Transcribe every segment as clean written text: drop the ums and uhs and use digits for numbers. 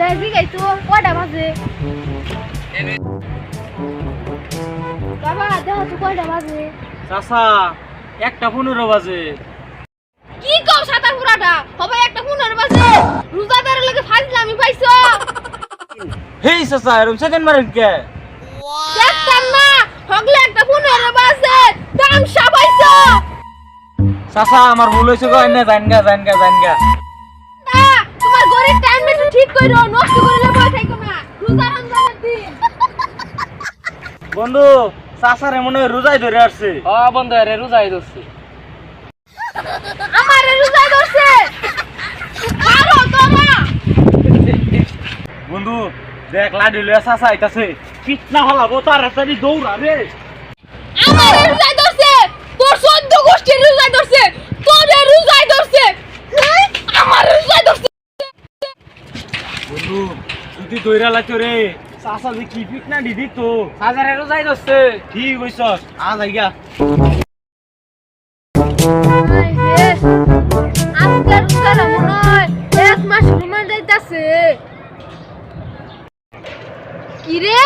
যাই গাই তো কয়টা বাজে বাবা দেখো তো কয়টা বাজে চাচা 1:15 বাজে কি কও সাতা পুরাটা হবে 1:15 বাজে রোজাদারের লাগে ফাজলামি পাইছো হেই চাচা এরকম সেকেন্ড মারেন কে দেখতাম না হগলে 1:15 বাজে তামসা পাইছো চাচা আমার ভুল হইছে গো না জানগা না তোমার গরিব টাইম একটু ঠিক কইরো নষ্ট করিলে বই থাকো না রোজা রমজানের দিন বন্ধু চাচারে মনে হয় রোজাই ধরে আসছে বন্ধু আরে রোজাই ধরছে আমারে রোজা ধরছে আরো তোরা বন্ধু দেখ লাডি লইয়া চাচা আইতাছে পিটনা হলাবো তাড়াতাড়ি দৌড়া রে আমারে রোজা ধরছে তোর 14 গোষ্ঠীর রোজা ধরছে তোরে রোজা ধরছে আমার রোজা ধরছে বন্ধু যদি দৌড়া লাগতো রে চাচা যে কি পিটনা দিদি তো হাজারে রোজাই ধরছে ঠিক হইছস আজ আইগা আজকে রোজা মনে হয় 1 মাস ঘুমান যাইতাছে কি রে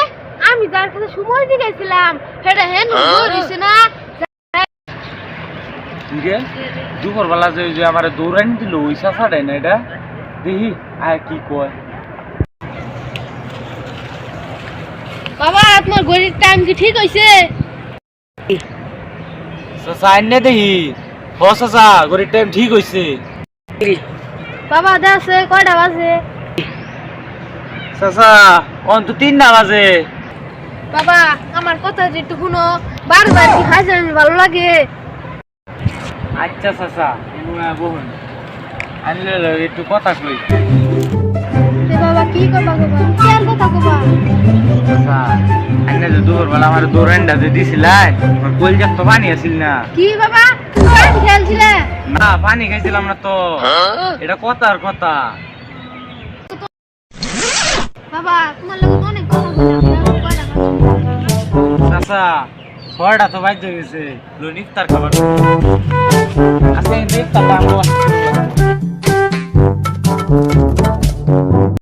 আমি যার কাছে সময় দিয়ে গেছিলাম সেটা হেন ধরিস না ঠিক দুপুর বেলা যে আমার দৌড়ানি দিল ওই চাচাটাই না এটা দেখি আর কি কয় বাবা আপনার গরিব টাইম কি ঠিক হইছে চাচা আইনে দেখি হ চাচা গরিব টাইম ঠিক হইছে বাবা দেখছে কয়টা বাজে চাচা অন্ত 3টা বাজে বাবা আমার কথা একটু শুনো বারবার কি খাইছে আমি ভালো লাগে আচ্ছা চাচা বহুন আনলে একটু কথা কই বাবা কি করবা বাবা কি আর কথা কবা চাচা আইনে যে দুপুর বেলা আমার দৌড়ানটা যে দিছিলেন আমার কলজাক তো পানি আসিল না কি বাবা তুমি পানি খেলছিলে না পানি খাইছিলাম না তো এটা কথার কথা বাবা তোমার লগে তো অনেক কথা বললাম কয়টা বাজে চাচা 6টা তো বাজে গেছে লোন ইফতার খাবার আজকে ইফতারটা আমরা